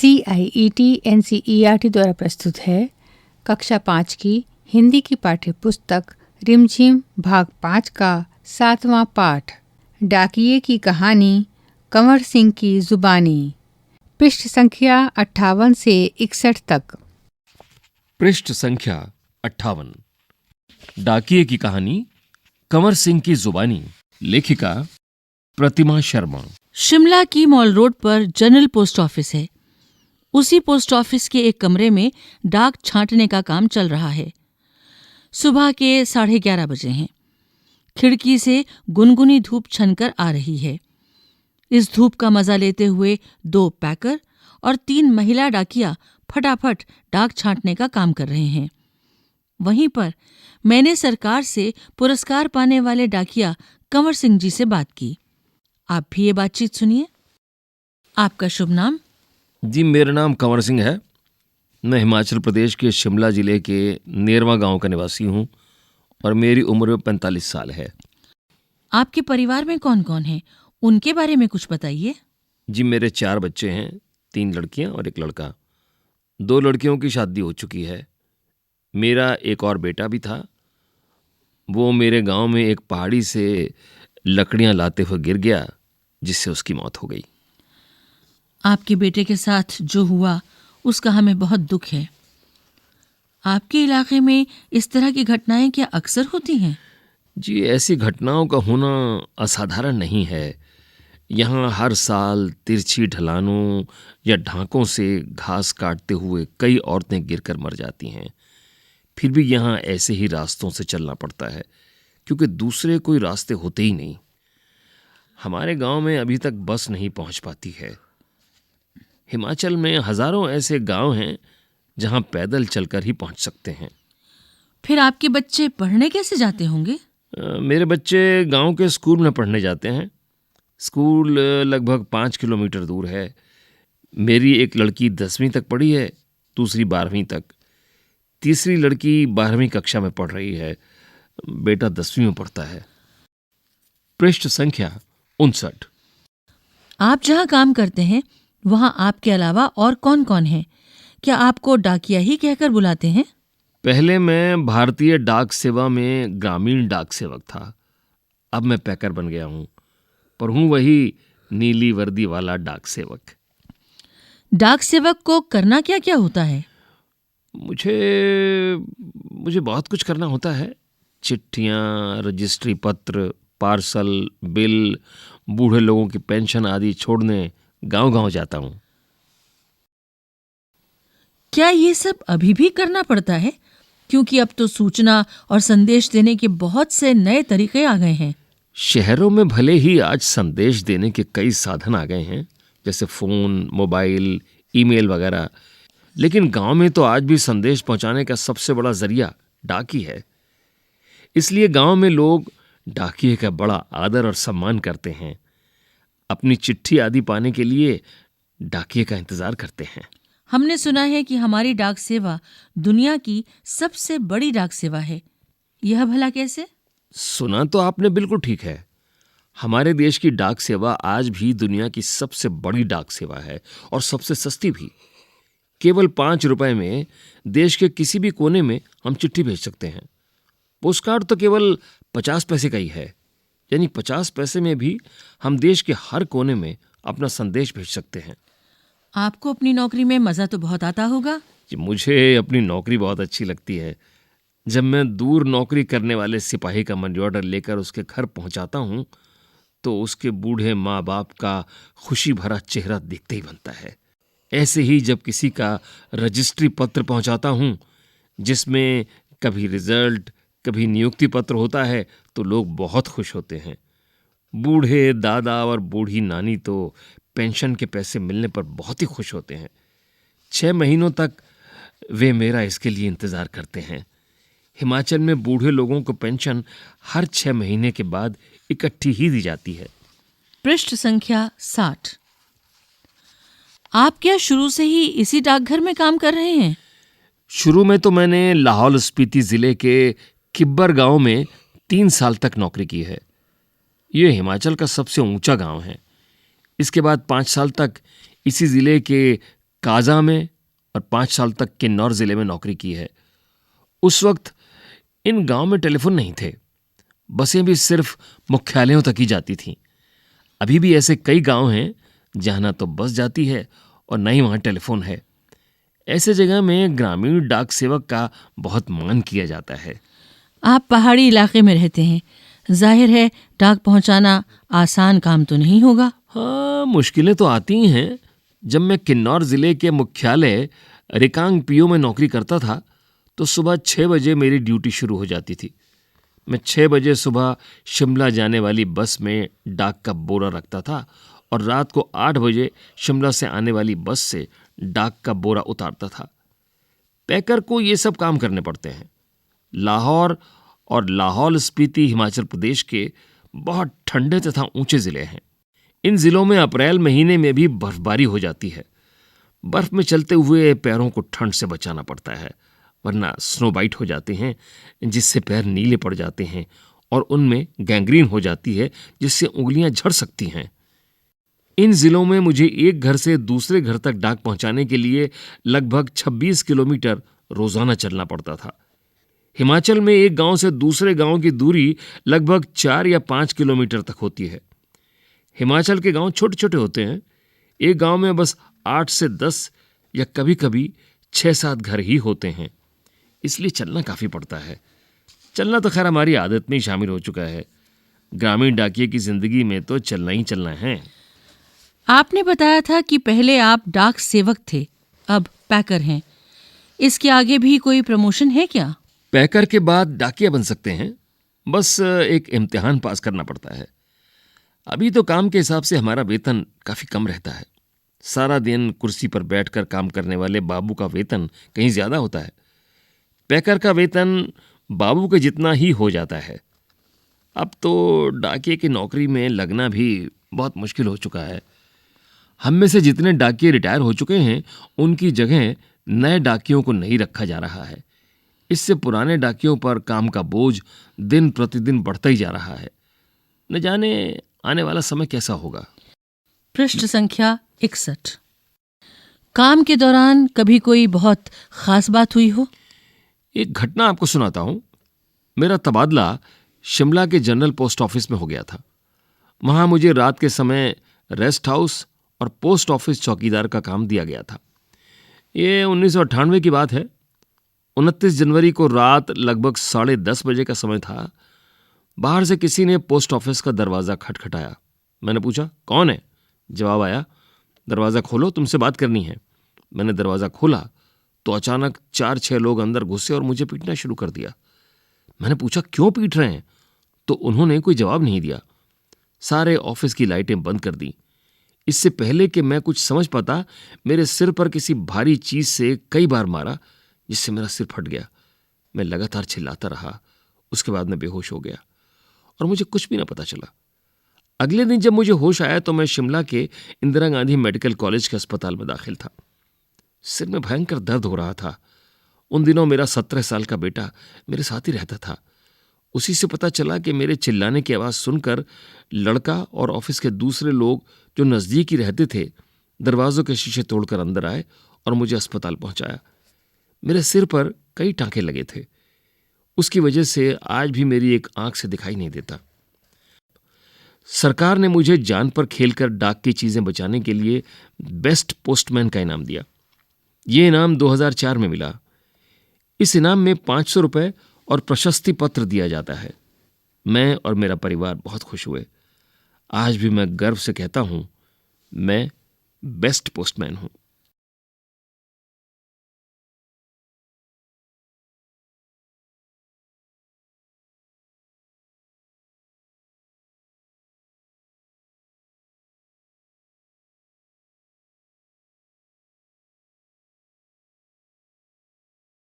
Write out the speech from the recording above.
CIET NCERT द्वारा प्रस्तुत है कक्षा 5 की हिंदी की पाठ्य पुस्तक रिमझिम भाग 5 का 7वां पाठ डाकिये की कहानी कंवर सिंह की जुबानी। पृष्ठ संख्या 58 से 61 तक। पृष्ठ संख्या 58। डाकिये की कहानी कंवर सिंह की जुबानी। लेखिका प्रतिमा शर्मा। शिमला की मॉल रोड पर जनरल पोस्ट ऑफिस है। उसी पोस्ट ऑफिस के एक कमरे में डाक छांटने का काम चल रहा है। सुबह के 11:30 बजे हैं। खिड़की से गुनगुनी धूप छनकर आ रही है। इस धूप का मजा लेते हुए 2 पैकर और 3 महिला डाकिया फटाफट डाक छांटने का काम कर रहे हैं। वहीं पर मैंने सरकार से पुरस्कार पाने वाले डाकिया कंवर सिंह जी से बात की। आप भी ये बातचीत सुनिए। आपका शुभ नाम? जी, मेरा नाम कंवर सिंह है। मैं हिमाचल प्रदेश के शिमला जिले के नेरवा गांव का निवासी हूं और मेरी उम्र 45 साल है। आपके परिवार में कौन कौन है, उनके बारे में कुछ बताइए। जी, मेरे 4 बच्चे हैं, 3 लड़कियां और 1 लड़का। 2 लड़कियों की शादी हो चुकी है। मेरा एक और बेटा भी था। वो मेरे गांव में एक पहाड़ी से लकड़ियां लाते हुए गिर गया, जिससे उसकी मौत हो गई। आपके बेटे के साथ जो हुआ उसका हमें बहुत दुख है। आपके इलाके में इस तरह की घटनाएं क्या अक्सर होती हैं? जी, ऐसी घटनाओं का होना असाधारण नहीं है। यहाँ हर साल तिरछी ढलानों या ढांकों से घास काटते हुए कई औरतें गिरकर मर जाती हैं। फिर भी यहाँ ऐसे ही रास्तों से चलना पड़ता है, क्योंकि दूसरे कोई रास्ते होते ही नहीं। हमारे गांव में अभी तक बस नहीं पहुंच पाती है। हिमाचल में हजारों ऐसे गांव हैं जहां पैदल चलकर ही पहुंच सकते हैं। फिर आपके बच्चे पढ़ने कैसे जाते होंगे? मेरे बच्चे गांव के स्कूल में पढ़ने जाते हैं। स्कूल लगभग 5 किलोमीटर दूर है। मेरी एक लड़की 10वीं तक पढ़ी है, दूसरी 12वीं तक। तीसरी लड़की 12वीं कक्षा में पढ़ रही है। बेटा 10वीं में पढ़ता है। पृष्ठ संख्या 59। आप जहाँ काम करते हैं वहाँ आपके अलावा और कौन कौन है? क्या आपको डाकिया ही कहकर बुलाते हैं? पहले मैं भारतीय डाक सेवा में ग्रामीण डाक सेवक था। अब मैं पैकर बन गया हूँ, पर हूँ वही नीली वर्दी वाला डाक सेवक। डाक सेवक को करना क्या क्या होता है? मुझे बहुत कुछ करना होता है। चिट्ठियाँ, रजिस्ट्री पत्र, पार्सल, बिल, बूढ़े लोगों की पेंशन आदि छोड़ने गांव-गांव जाता हूँ। क्या ये सब अभी भी करना पड़ता है? क्योंकि अब तो सूचना और संदेश देने के बहुत से नए तरीके आ गए हैं। शहरों में भले ही आज संदेश देने के कई साधन आ गए हैं, जैसे फ़ोन, मोबाइल, ईमेल वगैरह, लेकिन गांव में तो आज भी संदेश पहुंचाने का सबसे बड़ा जरिया डाक ही है। इसलिए गांव में लोग डाकिये का बड़ा आदर और सम्मान करते हैं। अपनी चिट्ठी आदि पाने के लिए डाकिये का इंतजार करते हैं। हमने सुना है कि हमारी डाक सेवा दुनिया की सबसे बड़ी डाक सेवा है। यह भला कैसे? सुना तो आपने बिल्कुल ठीक है। हमारे देश की डाक सेवा आज भी दुनिया की सबसे बड़ी डाक सेवा है और सबसे सस्ती भी। केवल 5 रुपए में देश के किसी भी कोने में हम चिट्ठी भेज सकते हैं। पोस्टकार्ड तो केवल 50 पैसे का ही है, यानी 50 पैसे में भी हम देश के हर कोने में अपना संदेश भेज सकते हैं। आपको अपनी नौकरी में मजा तो बहुत आता होगा। मुझे अपनी नौकरी बहुत अच्छी लगती है। जब मैं दूर नौकरी करने वाले सिपाही का मनी ऑर्डर लेकर उसके घर पहुंचाता हूं, तो उसके बूढ़े माँ बाप का खुशी भरा चेहरा दिखते ही बनता है। ऐसे ही जब किसी का रजिस्ट्री पत्र पहुंचाता हूं, जिसमें कभी रिजल्ट, कभी नियुक्ति पत्र होता है, तो लोग बहुत खुश होते हैं। बूढ़े दादा और बूढ़ी नानी तो पेंशन के पैसे मिलने पर बहुत ही खुश होते हैं। 6 महीनों तक वे मेरा इसके लिए इंतजार करते हैं। हिमाचल में बूढ़े लोगों को पेंशन हर 6 महीने के बाद इकट्ठी ही दी जाती है। पृष्ठ संख्या 60। आप क्या शुरू से ही इसी डाकघर में काम कर रहे हैं? शुरू में तो मैंने लाहौल स्पीति जिले के किब्बर गांव में 3 साल तक नौकरी की है। ये हिमाचल का सबसे ऊंचा गांव है। इसके बाद 5 साल तक इसी जिले के काजा में और 5 साल तक किन्नौर जिले में नौकरी की है। उस वक्त इन गांव में टेलीफोन नहीं थे, बसें भी सिर्फ मुख्यालयों तक ही जाती थीं। अभी भी ऐसे कई गांव हैं जहां ना तो बस जाती है और न ही वहां टेलीफोन है। ऐसे जगह में ग्रामीण डाक सेवक का बहुत मान किया जाता है। आप पहाड़ी इलाके में रहते हैं, जाहिर है डाक पहुंचाना आसान काम तो नहीं होगा। हाँ, मुश्किलें तो आती ही हैं। जब मैं किन्नौर जिले के मुख्यालय रिकांग पीओ में नौकरी करता था तो सुबह 6 बजे मेरी ड्यूटी शुरू हो जाती थी। मैं 6 बजे सुबह शिमला जाने वाली बस में डाक का बोरा रखता था और रात को 8 बजे शिमला से आने वाली बस से डाक का बोरा उतारता था। पैकर को ये सब काम करने पड़ते हैं। लाहौर और लाहौल स्पीति हिमाचल प्रदेश के बहुत ठंडे तथा ऊंचे जिले हैं। इन जिलों में अप्रैल महीने में भी बर्फबारी हो जाती है। बर्फ में चलते हुए पैरों को ठंड से बचाना पड़ता है, वरना स्नो बाइट हो जाते हैं जिससे पैर नीले पड़ जाते हैं और उनमें गैंग्रीन हो जाती है जिससे उंगलियां झड़ सकती हैं। इन जिलों में मुझे एक घर से दूसरे घर तक डाक पहुंचाने के लिए लगभग 26 किलोमीटर रोजाना चलना पड़ता था। हिमाचल में एक गांव से दूसरे गांव की दूरी लगभग 4 या 5 किलोमीटर तक होती है। हिमाचल के गांव छोटे छोटे होते हैं। एक गांव में बस 8 से 10 या कभी कभी 6-7 घर ही होते हैं, इसलिए चलना काफी पड़ता है। चलना तो खैर हमारी आदत में ही शामिल हो चुका है। ग्रामीण डाकिये की जिंदगी में तो चलना ही चलना है। आपने बताया था कि पहले आप डाक सेवक थे, अब पैकर हैं। इसके आगे भी कोई प्रमोशन है क्या? पैकर के बाद डाकिया बन सकते हैं, बस एक इम्तिहान पास करना पड़ता है। अभी तो काम के हिसाब से हमारा वेतन काफी कम रहता है। सारा दिन कुर्सी पर बैठकर काम करने वाले बाबू का वेतन कहीं ज्यादा होता है। पैकर का वेतन बाबू के जितना ही हो जाता है। अब तो डाकिये की नौकरी में लगना भी बहुत मुश्किल हो चुका है। हम में से जितने डाकिये रिटायर हो चुके हैं उनकी जगह नए डाकियों को नहीं रखा जा रहा है। इससे पुराने डाकियों पर काम का बोझ दिन प्रतिदिन बढ़ता ही जा रहा है। न जाने आने वाला समय कैसा होगा। पृष्ठ संख्या 61। काम के दौरान कभी कोई बहुत खास बात हुई हो? एक घटना आपको सुनाता हूं। मेरा तबादला शिमला के जनरल पोस्ट ऑफिस में हो गया था। वहां मुझे रात के समय रेस्ट हाउस और पोस्ट ऑफिस चौकीदार का काम दिया गया था। ये 1998 की बात है। 29 जनवरी को रात लगभग 10:30 बजे का समय था। बाहर से किसी ने पोस्ट ऑफिस का दरवाज़ा खटखटाया। मैंने पूछा, कौन है? जवाब आया, दरवाज़ा खोलो, तुमसे बात करनी है। मैंने दरवाज़ा खोला तो अचानक 4-6 लोग अंदर घुसे और मुझे पीटना शुरू कर दिया। मैंने पूछा, क्यों पीट रहे हैं? तो उन्होंने कोई जवाब नहीं दिया। सारे ऑफिस की लाइटें बंद कर दी। इससे पहले कि मैं कुछ समझ पाता, मेरे सिर पर किसी भारी चीज से कई बार मारा, जिससे मेरा सिर फट गया। मैं लगातार चिल्लाता रहा। उसके बाद मैं बेहोश हो गया और मुझे कुछ भी ना पता चला। अगले दिन जब मुझे होश आया तो मैं शिमला के इंदिरा गांधी मेडिकल कॉलेज के अस्पताल में दाखिल था। सिर में भयंकर दर्द हो रहा था। उन दिनों मेरा 17 साल का बेटा मेरे साथ ही रहता था। उसी से पता चला कि मेरे चिल्लाने की आवाज़ सुनकर लड़का और ऑफिस के दूसरे लोग जो नज़दीक ही रहते थे दरवाज़ों के शीशे तोड़कर अंदर आए और मुझे अस्पताल पहुंचाया। मेरे सिर पर कई टाँके लगे थे। उसकी वजह से आज भी मेरी एक आंख से दिखाई नहीं देता। सरकार ने मुझे जान पर खेलकर डाक की चीज़ें बचाने के लिए बेस्ट पोस्टमैन का इनाम दिया। ये इनाम 2004 में मिला। इस इनाम में 500 रुपये और प्रशस्ति पत्र दिया जाता है। मैं और मेरा परिवार बहुत खुश हुए। आज भी मैं गर्व से कहता हूं, मैं बेस्ट पोस्टमैन हूं।